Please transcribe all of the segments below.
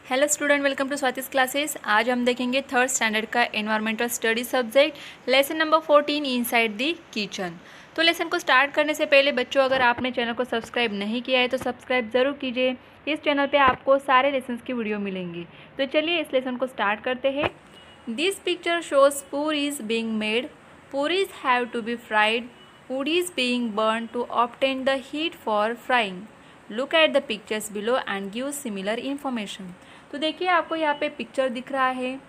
Hello student, welcome to Swati's classes. आज हम देखेंगे थर्ड स्टैंडर्ड का environmental study subject lesson number 14 inside the kitchen. तो लेसन को स्टार्ट करने से पहले बच्चों, अगर आपने चैनल को सब्सक्राइब नहीं किया है तो सब्सक्राइब ज़रूर कीजिए। इस चैनल पे आपको सारे लेसन्स की वीडियो मिलेंगी। तो चलिए इस लेसन को स्टार्ट करते हैं। This picture shows puris being made. Puris have to be fried. wood is being burned to obtain the heat for frying. Look at the pictures below and give similar information. तो देखिए, आपको यहाँ पे पिक्चर दिख रहा है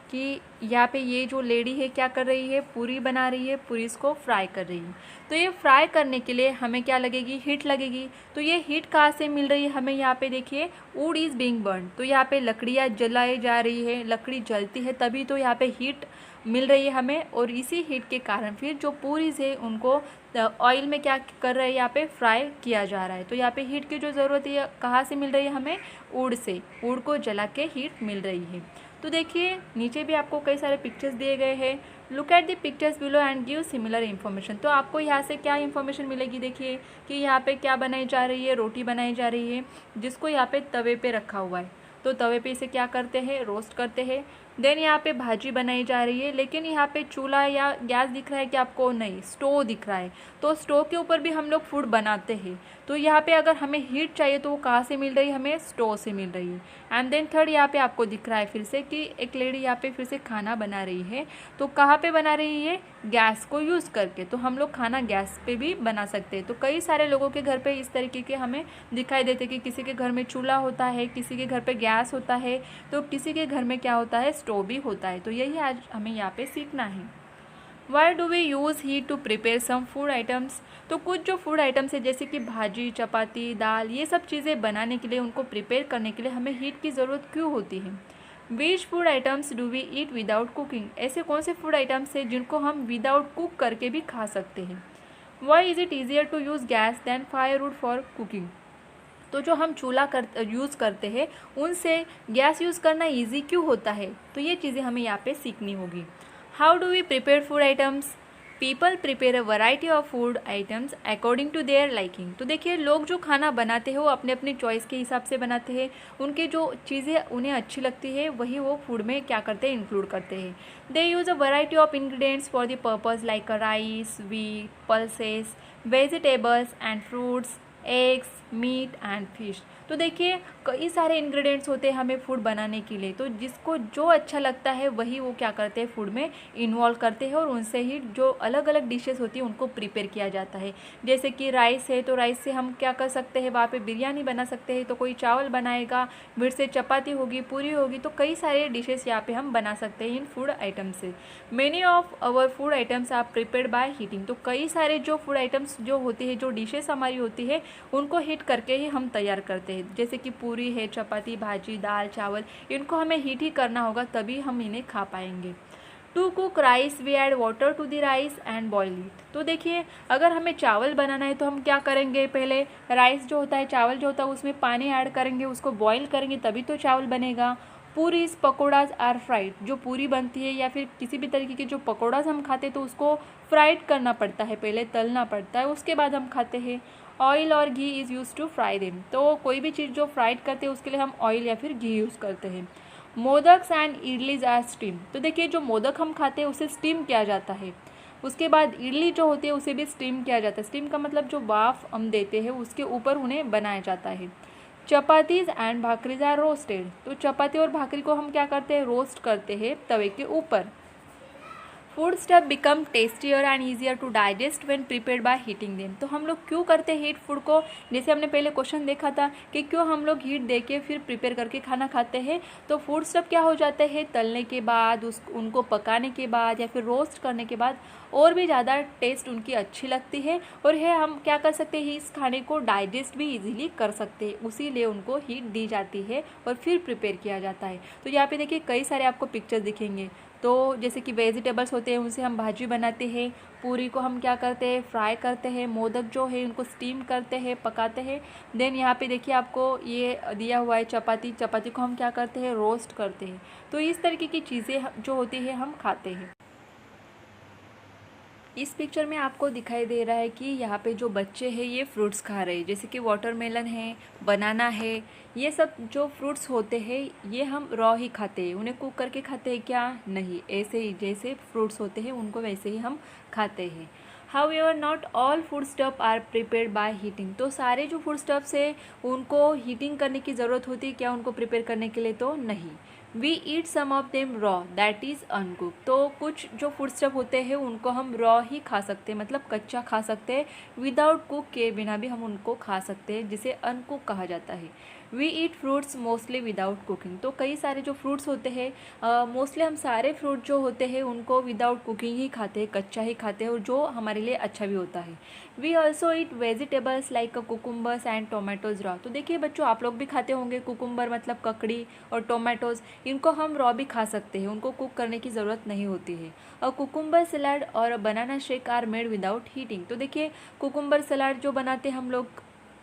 कि यहाँ पे ये जो लेडी है क्या कर रही है, पूरी बना रही है, पूरी इसको फ्राई कर रही है। तो ये फ्राई करने के लिए हमें क्या लगेगी, हीट लगेगी। तो ये हीट कहाँ से मिल रही है हमें, यहाँ पे देखिए वुड इज़ बीइंग बर्न। तो यहाँ पे लकड़ियाँ जलाई जा रही है, लकड़ी जलती है तभी तो यहाँ पे हीट मिल रही है हमें। और इसी हीट के कारण फिर जो पूरीज है उनको ऑयल में क्या कर रहे हैं, यहाँ पे फ्राई किया जा रहा है। तो यहाँ पे हीट की जो ज़रूरत है कहाँ से मिल रही है हमें, वुड से। वुड को जला के हीट मिल रही है। तो देखिए नीचे भी आपको कई सारे पिक्चर्स दिए गए हैं। Look at the pictures below and give similar information. तो आपको यहाँ से क्या इन्फॉर्मेशन मिलेगी, देखिए कि यहाँ पे क्या बनाई जा रही है, रोटी बनाई जा रही है जिसको यहाँ पे तवे पे रखा हुआ है। तो तवे पे इसे क्या करते हैं, रोस्ट करते हैं। देन यहाँ पे भाजी बनाई जा रही है, लेकिन यहाँ पे चूल्हा या गैस दिख रहा है कि आपको, नहीं, स्टोव दिख रहा है। तो स्टोव के ऊपर भी हम लोग फूड बनाते हैं। तो यहाँ पे अगर हमें हीट चाहिए तो वो कहाँ से मिल रही है, हमें स्टोव से मिल रही है। एंड देन थर्ड यहाँ पे आपको दिख रहा है फिर से कि एक लेडी यहाँ पे फिर से खाना बना रही है। तो कहाँ पे बना रही है, गैस को यूज़ करके। तो हम लोग खाना गैस पे भी बना सकते हैं। तो कई सारे लोगों के घर पे इस तरीके के हमें दिखाई देते कि किसी के घर में चूल्हा होता है, किसी के घर पे गैस होता है, तो किसी के घर में क्या होता है, स्टोव भी होता है। तो यही आज हमें यहाँ पे सीखना है। Why do we use heat to prepare some food items. तो कुछ जो फूड आइटम्स है जैसे कि भाजी, चपाती, दाल, ये सब चीज़ें बनाने के लिए, उनको प्रिपेयर करने के लिए हमें हीट की ज़रूरत क्यों होती है। Which food items do we eat without cooking. ऐसे कौन से फूड आइटम्स हैं जिनको हम विदाउट कुक करके भी खा सकते हैं। Why is it easier to use gas than firewood for cooking. तो जो हम चूल्हा यूज़ करते हैं उनसे गैस यूज़ करना इजी क्यों होता है। तो ये चीज़ें हमें यहाँ पे सीखनी होगी। How do we prepare food items. People prepare a variety of food items according to their liking. तो देखिए, लोग जो खाना बनाते हैं वो अपने अपने चॉइस के हिसाब से बनाते हैं। उनके जो चीज़ें उन्हें अच्छी लगती है वही वो फूड में क्या करते हैं, इंक्लूड करते हैं। They use a variety of ingredients for the purpose like rice, wheat, pulses, vegetables and fruits, eggs, meat and fish. तो देखिए कई सारे इंग्रेडिएंट्स होते हैं हमें फूड बनाने के लिए। तो जिसको जो अच्छा लगता है वही वो क्या करते हैं, फूड में इन्वॉल्व करते हैं और उनसे ही जो अलग अलग डिशेस होती है उनको प्रिपेयर किया जाता है। जैसे कि राइस है तो राइस से हम क्या कर सकते हैं, वहाँ पे बिरयानी बना सकते हैं। तो कोई चावल बनाएगा, फिर से चपाती होगी, पूरी होगी। तो कई सारे डिशेस यहाँ पे हम बना सकते हैं इन फूड आइटम से। Many of our food items are prepared by heating. तो कई सारे जो फूड आइटम्स जो होती है, जो डिशेस हमारी होती है, उनको हीट करके ही हम तैयार करते हैं। जैसे कि पूरी है, चपाती, भाजी, दाल, चावल, इनको हमें हीट ही करना होगा तभी हम इन्हें खा पाएंगे। To cook rice we add water to the rice and boil it. तो देखिए अगर हमें चावल बनाना है तो हम क्या करेंगे, पहले राइस जो होता है, चावल जो होता है, उसमें पानी ऐड करेंगे, उसको बॉईल करेंगे तभी तो चावल बनेगा। Puris pakoras are fried. जो पूरी बनती है या फिर किसी भी तरीके के जो पकौड़ाज हम खाते हैं तो उसको फ्राइड करना पड़ता है, पहले तलना पड़ता है, उसके बाद हम खाते हैं। ऑयल और ghee is used to fry them. तो कोई भी चीज़ जो फ्राइड करते हैं उसके लिए हम ऑयल या फिर घी यूज़ करते हैं। Modaks and idlis are steam. तो देखिए जो मोदक हम खाते हैं उसे स्टीम किया जाता है। उसके बाद इडली जो होती है उसे भी स्टीम किया जाता है। स्टीम का मतलब जो भाप हम देते हैं उसके ऊपर उन्हें बनाया जाता है। Chapatis and bhakris are roasted. तो चपाती और भाकरी को हम क्या करते हैं, रोस्ट करते हैं तवे के ऊपर। Food stuff become tastier and easier to digest when prepared by heating them. तो हम लोग क्यों करते हैं हीट फूड को, जैसे हमने पहले क्वेश्चन देखा था कि क्यों हम लोग हीट दे के फिर प्रिपेयर करके खाना खाते हैं। तो फूड स्टफ क्या हो जाते हैं, तलने के बाद, उनको पकाने के बाद या फिर रोस्ट करने के बाद और भी ज़्यादा टेस्ट उनकी अच्छी लगती है। और है हम क्या कर सकते हैं, इस खाने को डाइजेस्ट भी इजीली कर सकते हैं, उसीलिए उनको हीट दी जाती है और फिर प्रिपेयर किया जाता है। तो यहाँ पे देखिए कई सारे आपको पिक्चर्स दिखेंगे। तो जैसे कि वेजिटेबल्स होते हैं उनसे हम भाजी बनाते हैं, पूरी को हम क्या करते हैं, फ्राई करते हैं, मोदक जो है उनको स्टीम करते हैं, पकाते हैं। देन यहाँ पे देखिए आपको ये दिया हुआ है चपाती, चपाती को हम क्या करते हैं, रोस्ट करते हैं। तो इस तरीके की चीज़ें जो होती है हम खाते हैं। इस पिक्चर में आपको दिखाई दे रहा है कि यहाँ पे जो बच्चे हैं ये फ्रूट्स खा रहे हैं, जैसे कि वाटरमेलन है, बनाना है। ये सब जो फ्रूट्स होते हैं ये हम रॉ ही खाते हैं, उन्हें कुक करके खाते हैं क्या? नहीं, ऐसे ही जैसे फ्रूट्स होते हैं उनको वैसे ही हम खाते हैं। However not all food stuff are prepared by heating. तो सारे जो फूड स्टफ्स है उनको हीटिंग करने की ज़रूरत होती है क्या उनको प्रिपेयर करने के लिए? तो नहीं। We eat some of them raw that is uncook. तो कुछ जो फूड स्टफ होते हैं उनको हम रॉ ही खा सकते हैं, मतलब कच्चा खा सकते हैं, विदाउट कुक के बिना भी हम उनको खा सकते हैं, जिसे अनकुक कहा जाता है। We eat fruits mostly without cooking. तो कई सारे जो फ्रूट्स होते हैं, मोस्टली हम सारे फ्रूट जो होते हैं उनको विदाउट कुकिंग ही खाते हैं, कच्चा ही खाते हैं, और जो हमारे लिए अच्छा भी होता है। We also eat vegetables like cucumbers and tomatoes raw. तो देखिए बच्चों, आप लोग भी खाते होंगे कुकुम्बर मतलब ककड़ी, और टोमेटोज़, इनको हम रॉ भी खा सकते हैं, उनको कुक करने की ज़रूरत नहीं होती है। और कुकुम्बर सलाद और banana shake are made without heating. तो देखिए कुकुम्बर सलाद जो बनाते हैं हम लोग,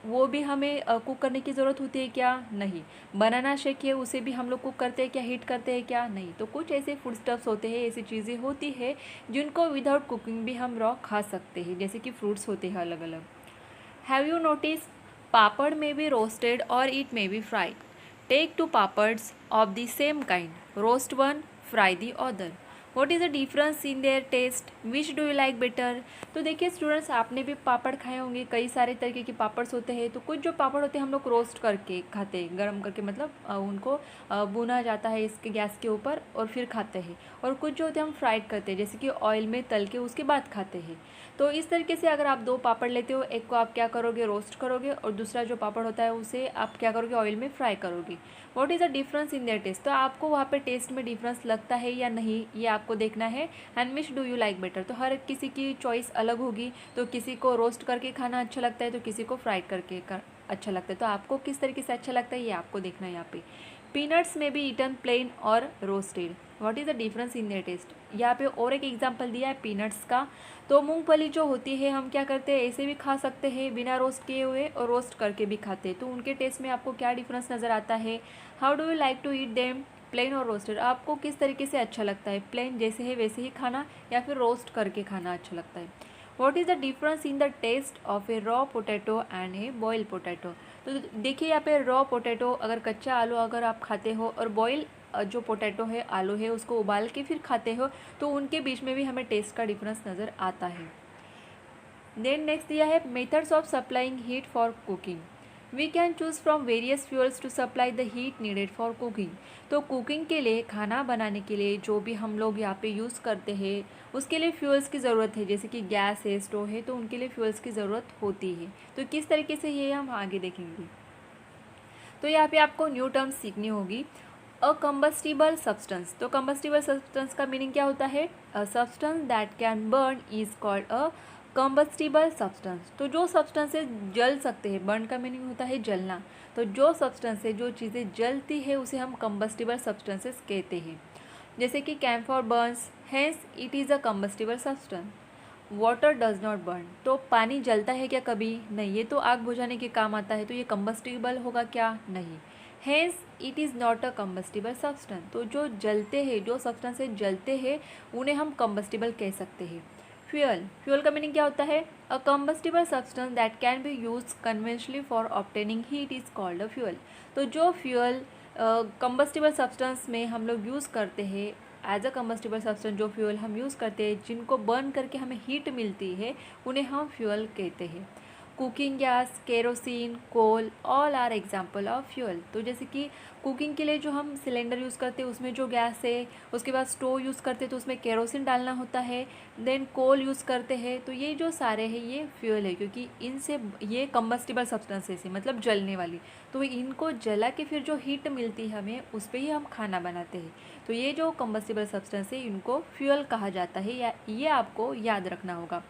वो भी हमें कुक करने की ज़रूरत होती है क्या? नहीं। बनाना शेक है उसे भी हम लोग कुक करते हैं क्या, हीट करते हैं क्या? नहीं। तो कुछ ऐसे फूड स्टफ्स होते हैं, ऐसी चीज़ें होती है जिनको विदाउट कुकिंग भी हम रॉ खा सकते हैं, जैसे कि फ्रूट्स होते हैं अलग अलग। Have you notice papad may be roasted और it may be fried. Take two papads of the same kind, roast one, fry the other. What is the difference in their taste, which do you like better. तो देखिए students, आपने भी पापड़ खाए होंगे, कई सारे तरीके के पापड़ होते हैं। तो कुछ जो पापड़ होते हैं हम लोग रोस्ट करके खाते हैं, गर्म करके, मतलब उनको भुना जाता है इसके गैस के ऊपर और फिर खाते हैं। और कुछ जो होते हैं हम फ्राइड करते हैं, जैसे कि ऑयल में तल के उसके बाद खाते हैं। तो इस तरीके से अगर आप दो पापड़ लेते हो, एक को आप क्या करोगे, रोस्ट करोगे, और दूसरा जो पापड़ होता है उसे आप क्या करोगे, ऑयल में फ्राई करोगे। What is the difference in their taste. तो आपको वहाँ पे टेस्ट में डिफरेंस लगता है या नहीं, ये आपको देखना है। And which do you like better. तो हर किसी की चॉइस अलग होगी, तो किसी को रोस्ट करके खाना अच्छा लगता है, तो किसी को फ्राइड करके अच्छा लगता है। तो आपको किस तरीके से अच्छा लगता है ये आपको देखना है यहाँ पे। Peanuts may be eaten plain और roasted. What is the difference in their taste. यहाँ पे और एक एग्जांपल दिया है पीनट्स का। तो मूंगफली जो होती है हम क्या करते हैं, ऐसे भी खा सकते हैं बिना रोस्ट किए हुए, और रोस्ट करके भी खाते हैं। तो उनके टेस्ट में आपको क्या डिफरेंस नज़र आता है। How do you like to eat them, plain और रोस्टेड। आपको किस तरीके से अच्छा लगता है, प्लेन जैसे है वैसे ही खाना, या फिर रोस्ट करके खाना अच्छा लगता है। What is the difference in the taste of a raw potato and a boil potato. तो देखिए यहाँ पे रॉ पोटैटो, अगर कच्चा आलू अगर आप खाते हो, और बॉयल जो पोटैटो है, आलू है, उसको उबाल के फिर खाते हो, तो उनके बीच में भी हमें टेस्ट का डिफरेंस नज़र आता है। देन नेक्स्ट दिया है methods of supplying heat for cooking. We can choose from various fuels to supply the heat needed for cooking. तो कुकिंग के लिए, खाना बनाने के लिए जो भी हम लोग यहाँ पे यूज़ करते हैं उसके लिए फ्यूल्स की ज़रूरत है, जैसे कि गैस है, स्टोव है, तो उनके लिए फ्यूल्स की ज़रूरत होती है। तो किस तरीके से ये हम आगे देखेंगे। तो यहाँ पे आपको न्यू टर्म सीखनी होगी। अ कम्बस्टिबल सब्सटेंस। तो कम्बस्टिबल सब्सटेंस का मीनिंग क्या होता है। A substance that can burn is called a combustible substance. तो जो सब्सटेंसेस जल सकते हैं, बर्न का मीनिंग होता है जलना, तो जो सब्सटेंस है, जो चीज़ें जलती है उसे हम कम्बस्टिबल सब्सटेंसेस कहते हैं। जैसे कि camphor burns, hence it is a combustible substance. Water does not burn. तो पानी जलता है क्या कभी? नहीं, ये तो आग बुझाने के काम आता है, तो ये कम्बस्टिबल होगा क्या? नहीं। Hence it is not a combustible substance. तो जो जलते हैं, जो सब्सटेंसेस जलते हैं उन्हें हम कम्बस्टिबल कह सकते हैं। फ्यूल। फ्यूल का मीनिंग क्या होता है। A combustible substance that can be use conventionally for obtaining heat is called a fuel. तो जो फ्यूल कम्बस्टिबल सब्सटेंस में हम लोग यूज़ करते हैं, एज अ कम्बस्टिबल सब्सटेंस जो फ्यूल हम यूज़ करते हैं, जिनको बर्न करके हमें हीट मिलती है, उन्हें हम फ्यूल कहते हैं। Cooking gas, kerosene, coal, all are example of fuel. तो जैसे कि कुकिंग के लिए जो हम सिलेंडर यूज़ करते हैं उसमें जो गैस है, उसके बाद स्टोव यूज़ करते हैं तो उसमें केरोसिन डालना होता है, देन कोल यूज़ करते हैं, तो ये जो सारे हैं ये फ्यूल है, क्योंकि इनसे ये कम्बस्टिबल सब्सटेंसेस है, मतलब जलने वाली। तो इनको जला के फिर जो हीट मिलती है हमें, उस पर ही हम खाना बनाते हैं। तो ये जो कम्बस्टिबल सब्सटेंस है इनको फ्यूल कहा जाता है, या ये आपको याद रखना होगा।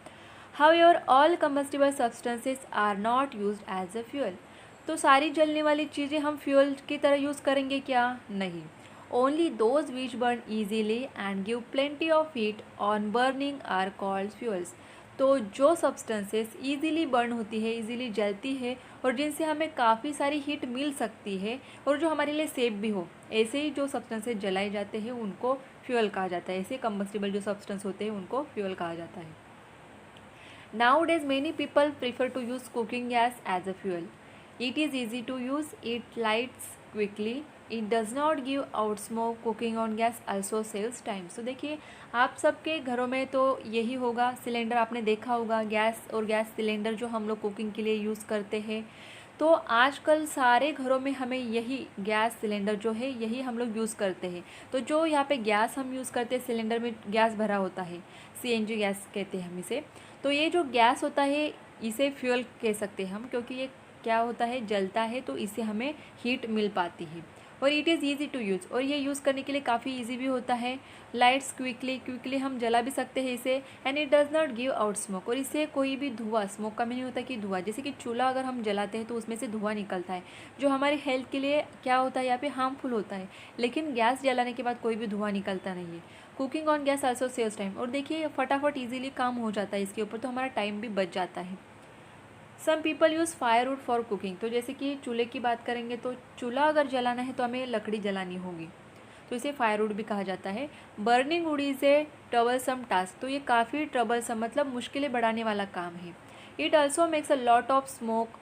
However, all combustible substances are not used as a fuel. तो सारी जलने वाली चीज़ें हम फ्यूल की तरह यूज़ करेंगे क्या? नहीं। Only those which burn easily and give plenty of heat on burning are called fuels. तो जो सब्सटेंसेस ईज़िली बर्न होती है, ईज़िली जलती है, और जिनसे हमें काफ़ी सारी हीट मिल सकती है, और जो हमारे लिए सेफ भी हो, ऐसे ही जो सब्सटेंसेस जलाए जाते हैं उनको फ्यूल कहा जाता है। ऐसे कंबस्टिबल जो सब्सटेंस होते हैं उनको फ्यूल कहा जाता है। Nowadays, many people prefer to use cooking gas as a fuel. It is easy to use, it lights quickly, it does not give out smoke. Cooking on gas also saves time. So देखिए आप सबके घरों में तो यही होगा, cylinder आपने देखा होगा, गैस और गैस सिलेंडर जो हम लोग कुकिंग के लिए यूज़ करते हैं। तो आजकल सारे घरों में हमें यही गैस सिलेंडर जो है यही हम लोग यूज़ करते हैं। तो जो यहाँ पे गैस हम यूज़ करते हैं, सिलेंडर में गैस भरा होता है, सीएनजी गैस कहते हैं हम इसे। तो ये जो गैस होता है इसे फ्यूल कह सकते हैं हम, क्योंकि ये क्या होता है, जलता है, तो इससे हमें हीट मिल पाती है। और it is easy to use, और ये यूज़ करने के लिए काफ़ी ईजी भी होता है। लाइट्स क्विकली हम जला भी सकते हैं इसे। And it does not give out smoke, और इससे कोई भी धुआं, स्मोक का नहीं होता कि धुआं, जैसे कि चूल्हा अगर हम जलाते हैं तो उसमें से धुआं निकलता है जो हमारे हेल्थ के लिए क्या होता है, यहाँ पे हार्मफुल होता है। लेकिन गैस जलाने के बाद कोई भी धुआं निकलता नहीं है। Cooking on gas also saves time, और देखिए फटाफट ईजिली काम हो जाता है इसके ऊपर, तो हमारा टाइम भी बच जाता है। Some people use firewood for cooking, तो जैसे कि चूल्हे की बात करेंगे तो चूल्हा अगर जलाना है तो हमें लकड़ी जलानी होगी, तो इसे फायरवुड भी कहा जाता है। Burning would is a troublesome task, तो ये काफ़ी ट्रबलसम मतलब मुश्किलें बढ़ाने वाला काम है। It also makes a lot of smoke,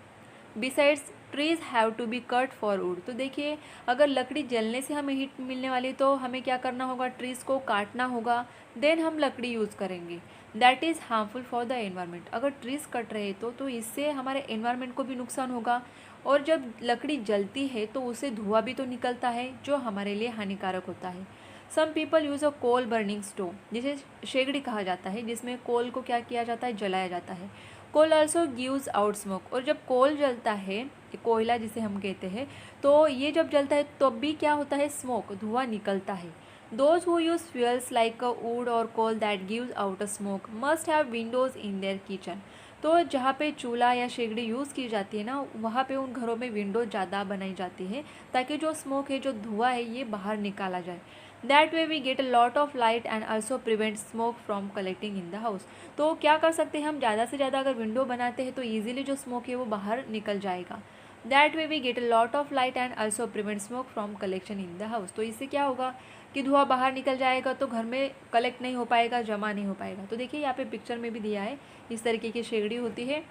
besides trees have to be cut for wood. तो देखिए अगर लकड़ी जलने से हमें हीट मिलने वाली तो हमें क्या करना होगा, ट्रीज़ को काटना होगा, देन हम लकड़ी यूज़ करेंगे। That is harmful for the environment, अगर ट्रीज़ कट रहे तो इससे हमारे एनवायरनमेंट को भी नुकसान होगा। और जब लकड़ी जलती है तो उससे धुआं भी तो निकलता है जो हमारे लिए हानिकारक होता है। Some people use a coal burning stove, जिसे शेगड़ी कहा जाता है, जिसमें कोल को क्या किया जाता है, जलाया जाता है। कोल ऑल्सो गिव्स आउट स्मोक, और जब कोल जलता है, कोयला जिसे हम कहते हैं, तो ये जब जलता है तब भी क्या होता है, स्मोक, धुआं निकलता है। Those who use fuels like wood और coal that gives out a smoke must have windows in their kitchen. तो जहाँ पे चूल्हा या शेगड़ी यूज़ की जाती है ना, वहाँ पे उन घरों में विंडो ज़्यादा बनाई जाती है ताकि जो स्मोक है, जो धुआं है, ये बाहर निकाला जाए। That way we get a lot of light and also prevent smoke from collecting in the house. तो क्या कर सकते हैं हम, ज़्यादा से ज़्यादा अगर विंडो बनाते हैं तो ईजिली जो स्मोक है वो बाहर निकल जाएगा। That way we get a lot of light and also prevent smoke from collection in the house. तो इससे क्या होगा कि धुआं बाहर निकल जाएगा, तो घर में कलेक्ट नहीं हो पाएगा, जमा नहीं हो पाएगा। तो देखिए यहाँ पे पिक्चर में भी दिया है, इस तरीके की शेगड़ी होती है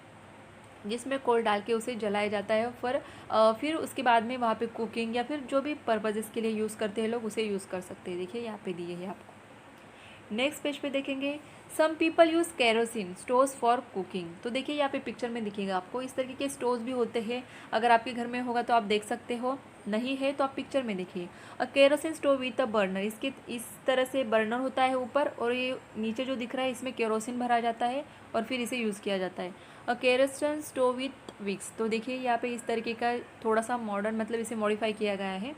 जिसमें कोल डाल के उसे जलाया जाता है, फिर उसके बाद में वहाँ पे कुकिंग या फिर जो भी पर्पज़ के लिए यूज़ करते हैं लोग, उसे यूज़ कर सकते हैं। देखिए यहाँ पे दिए है आपको। नेक्स्ट पेज पे देखेंगे, some people use kerosene stoves for cooking. तो देखिए यहाँ पे पिक्चर में दिखेगा आपको, इस तरीके के स्टोव्स भी होते हैं। अगर आपके घर में होगा तो आप देख सकते हो, नहीं है तो आप पिक्चर में देखिए। A kerosene stove with a burner, इसके इस तरह से बर्नर होता है ऊपर, और ये नीचे जो दिख रहा है इसमें केरोसिन भरा जाता है और फिर इसे यूज़ किया जाता है। अ केरोसिन स्टोव विथ विक्स, तो देखिए यहाँ पे इस तरीके का थोड़ा सा मॉडर्न मतलब इसे मॉडिफाई किया गया है।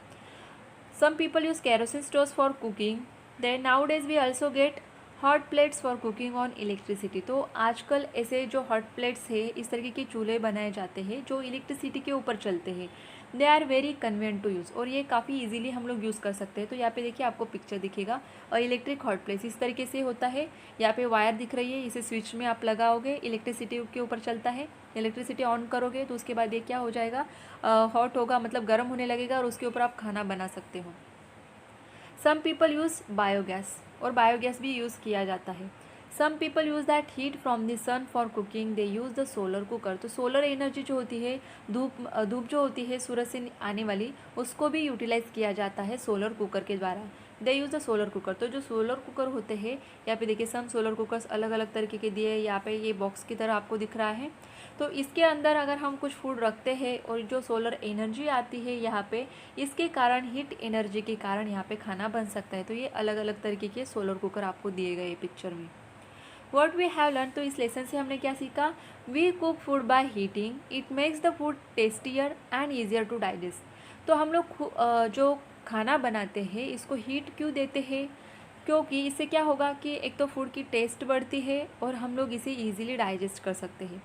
Some people use kerosene stoves for cooking. Then nowadays we also get hot plates for cooking on electricity. तो आजकल ऐसे जो हॉट प्लेट्स है, इस तरीके के चूल्हे बनाए जाते हैं जो इलेक्ट्रिसिटी के ऊपर चलते हैं। They are very convenient to use, और ये काफ़ी इजीली हम लोग यूज़ कर सकते हैं। तो यहाँ पे देखिए आपको पिक्चर दिखेगा, और इलेक्ट्रिक हॉट प्लेट्स इस तरीके से होता है। यहाँ पे वायर दिख रही है, इसे स्विच में आप लगाओगे, इलेक्ट्रिसिटी के ऊपर चलता है। इलेक्ट्रिसिटी ऑन करोगे तो उसके बाद ये क्या हो जाएगा, हॉट होगा, मतलब गर्म होने लगेगा, और उसके ऊपर आप खाना बना सकते हो। सम पीपल यूज़ बायोगैस, और बायोगैस भी यूज़ किया जाता है। Some people use that heat from the sun for cooking, they use the solar cooker. तो सोलर एनर्जी जो होती है, धूप जो होती है सूरज से आने वाली, उसको भी यूटिलाइज़ किया जाता है सोलर कुकर के द्वारा। दे यूज़ द सोलर कुकर। तो जो सोलर कुकर होते हैं, यहाँ पे देखिए सम सोलर कुकर्स अलग अलग तरीके के दिए हैं। यहाँ पे ये बॉक्स की तरह आपको दिख रहा है। तो इसके अंदर अगर हम कुछ फूड रखते हैं और जो सोलर एनर्जी आती है यहाँ पे, इसके कारण हीट एनर्जी के कारण यहाँ पे खाना बन सकता है। तो ये अलग अलग तरीके के सोलर कुकर आपको दिए गए पिक्चर में। व्हाट वी हैव लर्न, तो इस लेसन से हमने क्या सीखा, we cook food by heating, it makes the food tastier and easier to digest. तो हम लोग जो खाना बनाते हैं इसको हीट क्यों देते हैं, क्योंकि इससे क्या होगा कि एक तो फूड की टेस्ट बढ़ती है और हम लोग इसे ईजिली डाइजेस्ट कर सकते हैं।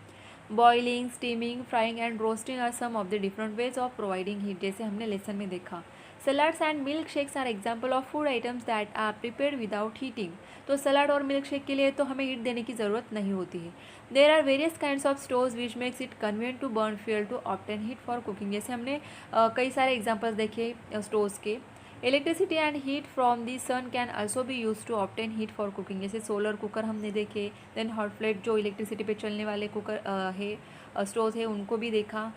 Boiling, steaming, frying and roasting are some of the different ways of providing heat, जैसे हमने लेसन में देखा। Salads and milk shakes are example of food items that are prepared without heating. तो salad और milk shake के लिए तो हमें हीट देने की ज़रूरत नहीं होती है। There are various kinds of stoves which makes it convenient to burn fuel to obtain heat for cooking. जैसे हमने कई सारे एग्जाम्पल्स देखे स्टोव्स के। Electricity and heat from the sun can also be use to obtain heat for cooking, जैसे solar cooker हमने देखे, then hot plate जो इलेक्ट्रिसिटी पे चलने वाले कुकर है स्टोव है उनको भी देखा।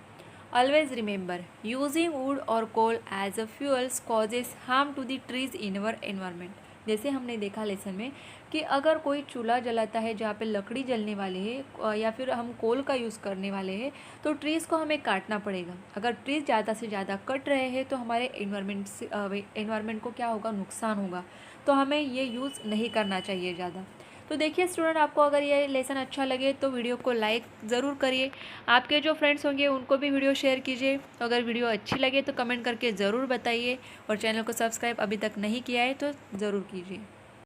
ऑलवेज रिमेंबर यूजिंग वुड और coal as a fuels causes harm to the trees in our environment, जैसे हमने देखा लेसन में कि अगर कोई चूल्हा जलाता है जहाँ पे लकड़ी जलने वाले है या फिर हम कोल का यूज़ करने वाले हैं तो ट्रीज़ को हमें काटना पड़ेगा। अगर ट्रीज़ ज़्यादा से ज़्यादा कट रहे हैं तो हमारे एनवायरमेंट को क्या होगा, नुकसान होगा, तो हमें ये यूज़ नहीं करना चाहिए ज़्यादा। तो देखिए स्टूडेंट, आपको अगर ये लेसन अच्छा लगे तो वीडियो को लाइक ज़रूर करिए, आपके जो फ्रेंड्स होंगे उनको भी वीडियो शेयर कीजिए। अगर वीडियो अच्छी लगे तो कमेंट करके ज़रूर बताइए और चैनल को सब्सक्राइब अभी तक नहीं किया है तो ज़रूर कीजिए।